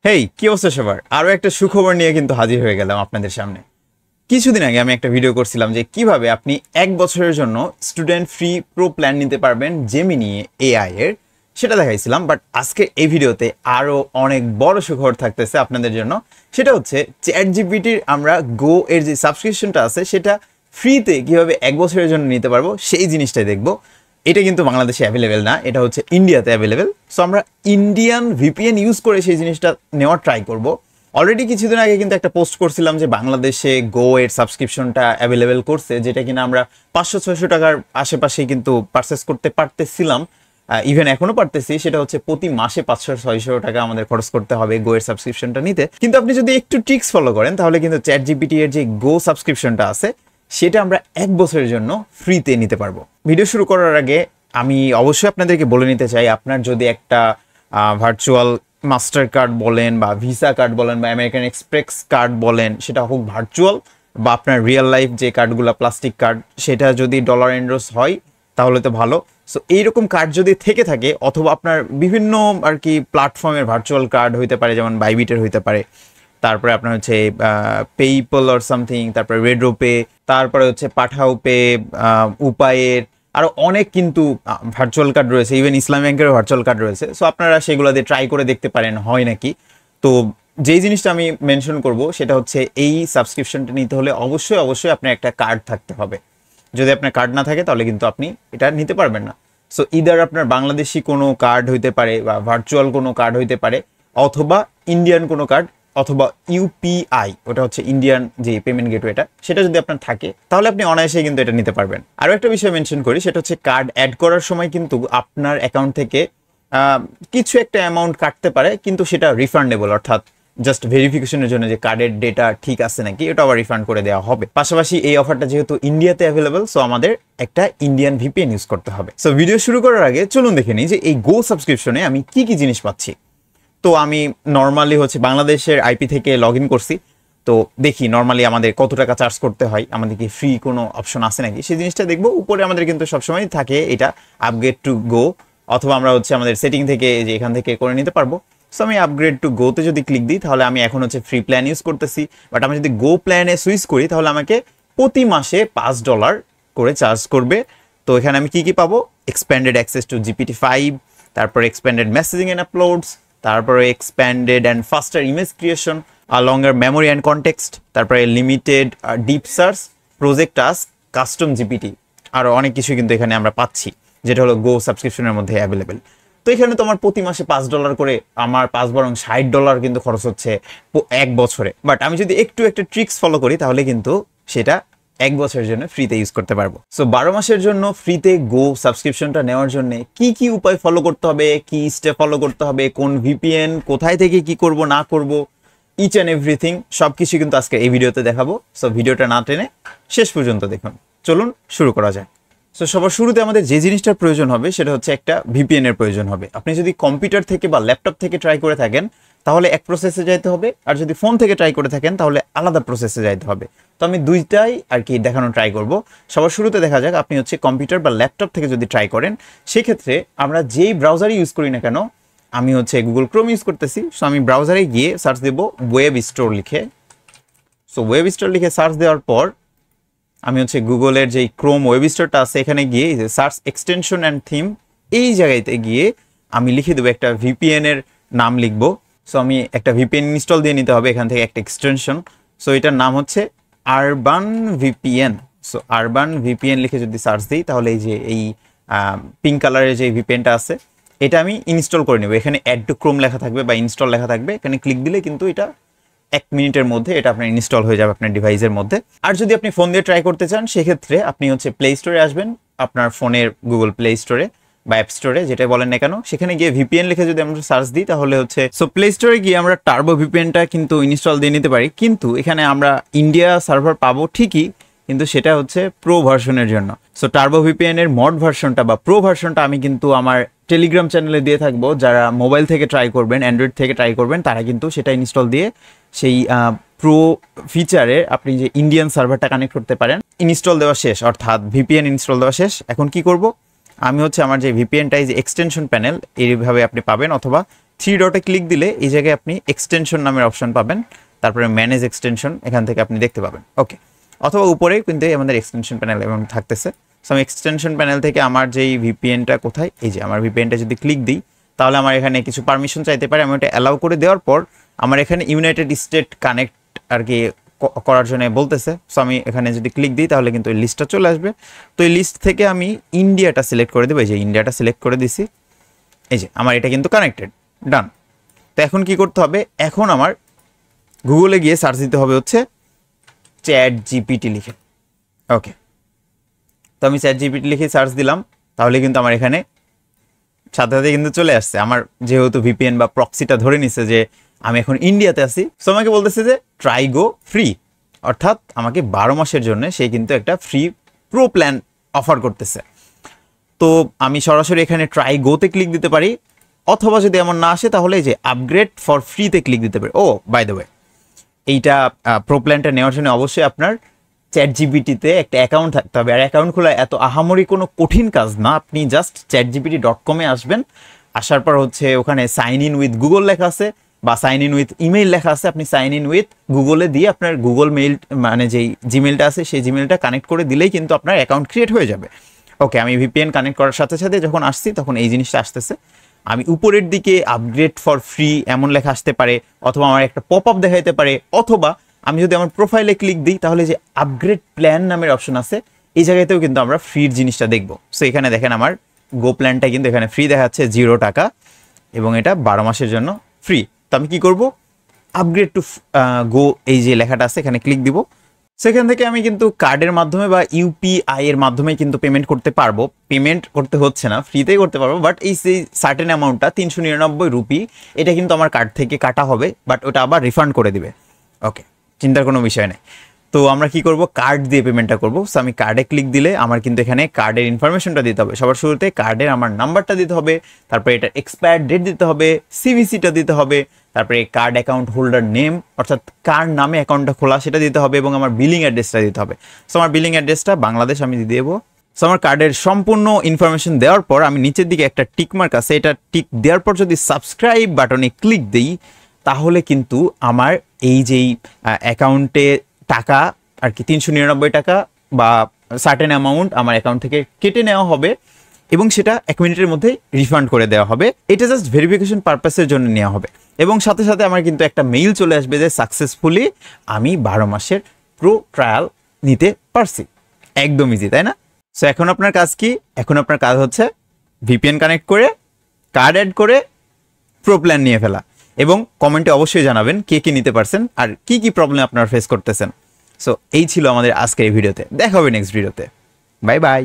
হেই, কি অবস্থা সবার? আরো একটা সুখবর নিয়ে কিন্তু হাজির হয়ে গেলাম আপনাদের সামনে। কিছুদিন আগে আমি একটা ভিডিও করছিলাম যে কিভাবে আপনি 1 বছরের জন্য স্টুডেন্ট ফ্রি প্রো প্ল্যান নিতে পারবেন জেমিনি এআই এর, সেটা দেখাইছিলাম। বাট আজকে এই ভিডিওতে আরো অনেক বড় সুখবর থাকতেছে আপনাদের জন্য। সেটা হচ্ছে চ্যাট জিপিটির আমরা গো এর যে সাবস্ক্রিপশনটা আছে সেটা ফ্রিতে কিভাবে 1 বছরের জন্য নিতে পারবো সেই জিনিসটাই দেখবো। এটা কিন্তু বাংলাদেশে অ্যাভেলেবেল না, এটা হচ্ছে ইন্ডিয়াতে অ্যাভেলেবেল। সো আমরা ইন্ডিয়ান ভিপিএন ইউজ করে সেই জিনিসটা নেওয়ার ট্রাই করব। অলরেডি কিছুদিন আগে কিন্তু একটা পোস্ট করছিলাম যে বাংলাদেশে গো এর সাবস্ক্রিপশনটা অ্যাভেলেবেল করছে, যেটা কিনা আমরা 500-600 টাকার আশেপাশেই কিন্তু পারচেস করতে পারতেছিলাম। ইভেন এখনো পারতেছি। সেটা হচ্ছে প্রতি মাসে 500-600 টাকা আমাদের খরচ করতে হবে গো এর সাবস্ক্রিপশনটা নিতে। কিন্তু আপনি যদি একটু ট্রিক্স ফলো করেন তাহলে কিন্তু চ্যাট জিপিটি এর যে গো সাবস্ক্রিপশনটা আছে সেটা আমরা 1 বছরের জন্য ফ্রিতে নিতে পারবো। ভিডিও শুরু করার আগে আমি অবশ্যই আপনাদেরকে বলে নিতে চাই, আপনার যদি একটা ভার্চুয়াল মাস্টার কার্ড বলেন বা ভিসা কার্ড বলেন বা আমেরিকান এক্সপ্রেস কার্ড বলেন, সেটা হোক ভার্চুয়াল বা আপনার রিয়েল লাইফ যে কার্ডগুলো প্লাস্টিক কার্ড, সেটা যদি ডলার এন্ড্রোস হয় তাহলে তো ভালো। সো এইরকম কার্ড যদি থেকে থাকে, অথবা আপনার বিভিন্ন আর কি প্ল্যাটফর্মের ভার্চুয়াল কার্ড হইতে পারে, যেমন বাইবিটের হইতে পারে, তারপরে আপনার হচ্ছে পেইপল অর সামথিং, তারপরে রেড্রো পে, তারপরে হচ্ছে পাঠাও পে, উপায়ের আরও অনেক কিন্তু ভার্চুয়াল কার্ড রয়েছে। ইভেন ইসলাম ব্যাংকেরও ভার্চুয়াল কার্ড রয়েছে। সো আপনারা সেগুলো দিয়ে ট্রাই করে দেখতে পারেন হয় নাকি। তো যেই জিনিসটা আমি মেনশন করব সেটা হচ্ছে এই সাবস্ক্রিপশনটা নিতে হলে অবশ্যই অবশ্যই আপনার একটা কার্ড থাকতে হবে। যদি আপনার কার্ড না থাকে তাহলে কিন্তু আপনি এটা নিতে পারবেন না। সো ইদার আপনার বাংলাদেশি কোনো কার্ড হইতে পারে বা ভার্চুয়াল কোনো কার্ড হইতে পারে, অথবা ইন্ডিয়ান কোনো কার্ড, অথবা ইউপিআই, ওটা হচ্ছে ইন্ডিয়ান যে পেমেন্ট গেটওয়েটা, সেটা যদি আপনার থাকে তাহলে আপনি অনায়াসে কিন্তু এটা নিতে পারবেন। আরও একটা বিষয় মেনশন করি, সেটা হচ্ছে কার্ড অ্যাড করার সময় কিন্তু আপনার অ্যাকাউন্ট থেকে কিছু একটা অ্যামাউন্ট কাটতে পারে, কিন্তু সেটা রিফান্ডেবল, অর্থাৎ জাস্ট ভেরিফিকেশনের জন্য যে কার্ডের ডেটা ঠিক আছে নাকি, এটা আবার রিফান্ড করে দেওয়া হবে। পাশাপাশি এই অফারটা যেহেতু ইন্ডিয়াতে অ্যাভেলেবল, সো আমাদের একটা ইন্ডিয়ান ভিপিএন ইউজ করতে হবে। সো ভিডিও শুরু করার আগে চলুন দেখে নিই যে এই গো সাবস্ক্রিপশনে আমি কি কি জিনিস পাচ্ছি। তো আমি নর্মালি হচ্ছে বাংলাদেশের আইপি থেকে লগ ইন করছি। তো দেখি নর্মালি আমাদের কত টাকা চার্জ করতে হয়, আমাদের কি ফ্রি কোনো অপশন আছে নাকি সেই জিনিসটা দেখবো। উপরে আমাদের কিন্তু সবসময় থাকে এটা আপগ্রেড টু গো, অথবা আমরা হচ্ছে আমাদের সেটিং থেকে যে এখান থেকে করে নিতে পারবো। সো আমি আপগ্রেড টু গোতে যদি ক্লিক দিই তাহলে আমি এখন হচ্ছে ফ্রি প্ল্যান ইউজ করতেছি। বাট আমি যদি গো প্ল্যানে সুইচ করি তাহলে আমাকে প্রতি মাসে $5 করে চার্জ করবে। তো এখানে আমি কি কি পাবো? এক্সপ্যান্ডেড অ্যাক্সেস টু GPT-5, তারপর এক্সপ্যান্ডেড মেসেজিং অ্যান্ড আপলোডস, তারপরে expanded and faster image creation, longer memory and context, তারপরে limited deep search, project task, custom GPT, আরও অনেক কিছু কিন্তু এখানে আমরা পাচ্ছি, যেটা হলো গো সাবস্ক্রিপশনের মধ্যে অ্যাভেলেবেল। তো এখানে তো আমার প্রতি মাসে $5 করে, আমার 5 বরং $60 কিন্তু খরচ হচ্ছে 1 বছরে। বাট আমি যদি একটু একটা ট্রিক্স ফলো করি তাহলে কিন্তু সেটা 1 বছরের জন্য ফ্রিতে ইউজ করতে পারবো। সো 12 মাসের জন্য ফ্রিতে গো সাবস্ক্রিপশনটা নেওয়ার জন্য কি কি উপায় ফলো করতে হবে, কি স্টেপ ফলো করতে হবে, কোন ভিপিএন, কোথায় থেকে কি করব না করব, ইচ অ্যান্ড এভরিথিং সব কিছু কিন্তু আজকে এই ভিডিওতে দেখাবো। সো ভিডিওটা না টেনে শেষ পর্যন্ত দেখুন। চলুন শুরু করা যায়। সো সবার শুরুতে আমাদের যে জিনিসটার প্রয়োজন হবে সেটা হচ্ছে একটা ভিপিএন এর প্রয়োজন হবে। আপনি যদি কম্পিউটার থেকে বা ল্যাপটপ থেকে ট্রাই করে থাকেন তাহলে এক প্রসেসে যাইতে হবে, আর যদি ফোন থেকে ট্রাই করে থাকেন তাহলে আলাদা প্রসেসে যাইতে হবে। তো আমি দুইটাই আর কি দেখানো ট্রাই করব। সবার শুরুতে দেখা যাক, আপনি হচ্ছে কম্পিউটার বা ল্যাপটপ থেকে যদি ট্রাই করেন, সেক্ষেত্রে আমরা যেই ব্রাউজারই ইউজ করি না কেন, আমি হচ্ছে গুগল ক্রোম ইউজ করতেছি। সো আমি ব্রাউজারে গিয়ে সার্চ দেব ওয়েব স্টোর লিখে। সো ওয়েব স্টোর লিখে সার্চ দেওয়ার পর আমি হচ্ছে গুগলের যেই ক্রোম ওয়েব স্টোরটা আছে এখানে গিয়ে সার্চ এক্সটেনশন অ্যান্ড থিম, এই জায়গাতে গিয়ে আমি লিখে দেবো একটা ভিপিএন এর নাম লিখবো। সো আমি একটা ভিপিএন ইনস্টল দিয়ে নিতে হবে এখান থেকে একটা এক্সটেনশন। সো এটার নাম হচ্ছে urban VPN. So urban VPN লিখে যদি সার্চ দিই তাহলে এই যে এই পিঙ্ক কালারের যে ভিপিএনটা আছে এটা আমি ইনস্টল করে নেব। এখানে অ্যাড টু ক্রোম লেখা থাকবে বা ইনস্টল লেখা থাকবে, এখানে ক্লিক দিলে কিন্তু এটা 1 মিনিটের মধ্যে এটা আপনার ইনস্টল হয়ে যাবে আপনার ডিভাইসের মধ্যে। আর যদি আপনি ফোন দিয়ে ট্রাই করতে চান সেক্ষেত্রে আপনি হচ্ছে প্লে স্টোরে আসবেন, আপনার ফোনের গুগল প্লে স্টোরে বা অ্যাপ স্টোরে যেটা বলেন না কেন, সেখানে গিয়ে ভিপিএন লিখে যদি আমরা সার্চ দিই তাহলে হচ্ছে সো প্লে স্টোরে গিয়ে আমরা টার্বো ভিপিএনটা কিন্তু ইনস্টল দিয়ে নিতে পারি। কিন্তু এখানে আমরা ইন্ডিয়া সার্ভার পাবো ঠিকই, কিন্তু সেটা হচ্ছে প্রো ভার্সনের জন্য। সো টার্বো ভিপিএন এর মড ভার্সনটা বা প্রো ভার্সনটা আমি কিন্তু আমার টেলিগ্রাম চ্যানেলে দিয়ে থাকবো। যারা মোবাইল থেকে ট্রাই করবেন, অ্যান্ড্রয়েড থেকে ট্রাই করবেন, তারা কিন্তু সেটা ইনস্টল দিয়ে সেই প্রো ফিচারে আপনি যে ইন্ডিয়ান সার্ভারটা কানেক্ট করতে পারেন। ইনস্টল দেওয়া শেষ, অর্থাৎ ভিপিএন ইনস্টল দেওয়া শেষ। এখন কি করব, আমি হচ্ছে আমার যে ভিপিএনটা এই যে এক্সটেনশন প্যানেল এইভাবে আপনি পাবেন, অথবা থ্রি ডটে ক্লিক দিলে এই জায়গায় আপনি এক্সটেনশন নামের অপশন পাবেন, তারপরে ম্যানেজ এক্সটেনশন এখান থেকে আপনি দেখতে পাবেন। ওকে, অথবা উপরে কিন্তু আমাদের এক্সটেনশন প্যানেল এবং থাকতেছে। সো আমি এক্সটেনশন প্যানেল থেকে আমার যেই ভিপিএনটা কোথায়, এই যে আমার ভিপিএনটা যদি ক্লিক দিই তাহলে আমার এখানে কিছু পারমিশন চাইতে পারে। আমি ওটা অ্যালাউ করে দেওয়ার পর আমার এখানে ইউনাইটেড স্টেট কানেক্ট আর কি করার জন্য বলতেছে। সো আমি এখানে যদি ক্লিক দিই তাহলে কিন্তু এই লিস্টটা চলে আসবে। তো এই লিস্ট থেকে আমি ইন্ডিয়াটা সিলেক্ট করে দেবো, এই যে ইন্ডিয়াটা সিলেক্ট করে দিছি, এই যে আমার এটা কিন্তু কানেক্টেড, ডান। তো এখন কি করতে হবে, এখন আমার গুগলে গিয়ে সার্চ দিতে হবে হচ্ছে চ্যাট জিপিটি লিখে। ওকে, তো আমি চ্যাট জিপিটি লিখে সার্চ দিলাম, তাহলে কিন্তু আমার এখানে সাথে সাথে কিন্তু চলে আসছে। আমার যেহেতু ভিপিএন বা প্রক্সিটা ধরে নিছে যে আমি এখন ইন্ডিয়াতে আছি, সো আমাকে বলতেছে যে ট্রাই গো ফ্রি, অর্থাৎ আমাকে 12 মাসের জন্য সে কিন্তু একটা ফ্রি প্রো প্ল্যান অফার করতেছে। তো আমি সরাসরি এখানে ট্রাই গোতে ক্লিক দিতে পারি, অথবা যদি এমন না আসে তাহলে এই যে আপগ্রেড ফর ফ্রিতে ক্লিক দিতে পারি। ও বাই দ্য ওয়ে, এইটা প্রো প্ল্যানটা নেওয়ার জন্য অবশ্যই আপনার চ্যাট জিপিটিতে একটা অ্যাকাউন্ট থাকতে হবে। আর অ্যাকাউন্ট খোলা এত আহামরি কোনো কঠিন কাজ না, আপনি জাস্ট chatgpt.com-এ আসবেন, আসার পর হচ্ছে ওখানে সাইন ইন উইথ গুগল লেখা আছে বা সাইন ইন উইথ ইমেইল লেখা আছে, আপনি সাইন ইন উইথ গুগলে দিয়ে আপনার গুগল মেইল মানে যেই জিমেলটা আছে সেই জিমেলটা কানেক্ট করে দিলেই কিন্তু আপনার অ্যাকাউন্ট ক্রিয়েট হয়ে যাবে। ওকে, আমি ভিপিএন কানেক্ট করার সাথে সাথে যখন আসছি তখন এই জিনিসটা আসতেছে। আমি উপরের দিকে আপগ্রেড ফর ফ্রি এমন লেখা আসতে পারে, অথবা আমার একটা পপ আপ দেখাইতে পারে, অথবা আমি যদি আমার প্রোফাইলে ক্লিক দিই তাহলে যে আপগ্রেড প্ল্যান নামের অপশন আছে এই জায়গাতেও কিন্তু আমরা ফ্রির জিনিসটা দেখব। সো এখানে দেখেন আমার গো প্ল্যানটা কিন্তু এখানে ফ্রি দেখাচ্ছে 0 টাকা, এবং এটা 12 মাসের জন্য ফ্রি। তো আমি কি করব, আপগ্রেড টু গো এই যে লেখাটা আছে এখানে ক্লিক দিব। সেখান থেকে আমি কিন্তু কার্ডের মাধ্যমে বা ইউপিআই এর মাধ্যমে কিন্তু পেমেন্ট করতে পারবো। পেমেন্ট করতে হচ্ছে না, ফ্রিতেই করতে পারবো, বাট এই সেই সার্টেন অ্যামাউন্টটা 399 রুপি এটা কিন্তু আমার কার্ড থেকে কাটা হবে, বাট ওটা আবার রিফান্ড করে দিবে। ওকে, চিন্তার কোনো বিষয় নেই। তো আমরা কি করব, কার্ড দিয়ে পেমেন্টটা করব। সো আমি কার্ডে ক্লিক দিলে আমার কিন্তু এখানে কার্ডের ইনফরমেশনটা দিতে হবে। সবার শুরুতে কার্ডের আমার নাম্বারটা দিতে হবে, তারপরে এটা এক্সপায়ার ডেট দিতে হবে, সিভিসিটা দিতে হবে, তারপরে কার্ড অ্যাকাউন্ট হোল্ডার নেম অর্থাৎ কার নামে অ্যাকাউন্টটা খোলা সেটা দিতে হবে, এবং আমার বিলিং অ্যাড্রেসটা দিতে হবে। সো আমার বিলিং অ্যাড্রেসটা বাংলাদেশ আমি দিয়ে দেবো। সো আমার কার্ডের সম্পূর্ণ ইনফরমেশন দেওয়ার পর আমি নিচের দিকে একটা টিক মার্ক আছে, এটা টিক দেওয়ার পর যদি সাবস্ক্রাইব বাটনে ক্লিক দিই তাহলে কিন্তু আমার এই যেই অ্যাকাউন্টে টাকা আর কি 399 টাকা বা সার্টেন অ্যামাউন্ট আমার অ্যাকাউন্ট থেকে কেটে নেওয়া হবে, এবং সেটা 1 মিনিটের মধ্যে রিফান্ড করে দেওয়া হবে। এটা জাস্ট ভেরিফিকেশন পারপাসের জন্য নেওয়া হবে, এবং সাথে সাথে আমার কিন্তু একটা মেইল চলে আসবে যে সাকসেসফুলি আমি 12 মাসের প্রো ট্রায়াল নিতে পারছি। একদম ইজি, তাই না? সো এখন আপনার কাজ কি? এখন আপনার কাজ হচ্ছে ভিপিএন কানেক্ট করে কার্ড অ্যাড করে প্রো প্ল্যান নিয়ে ফেলা, এবং কমেন্টে অবশ্যই জানাবেন কে কে নিতে পারছেন আর কি কি প্রবলেম আপনারা ফেস করতেছেন। সো এই ছিল আমাদের আজকের এই ভিডিওতে, দেখা হবে নেক্সট ভিডিওতে। Bye bye.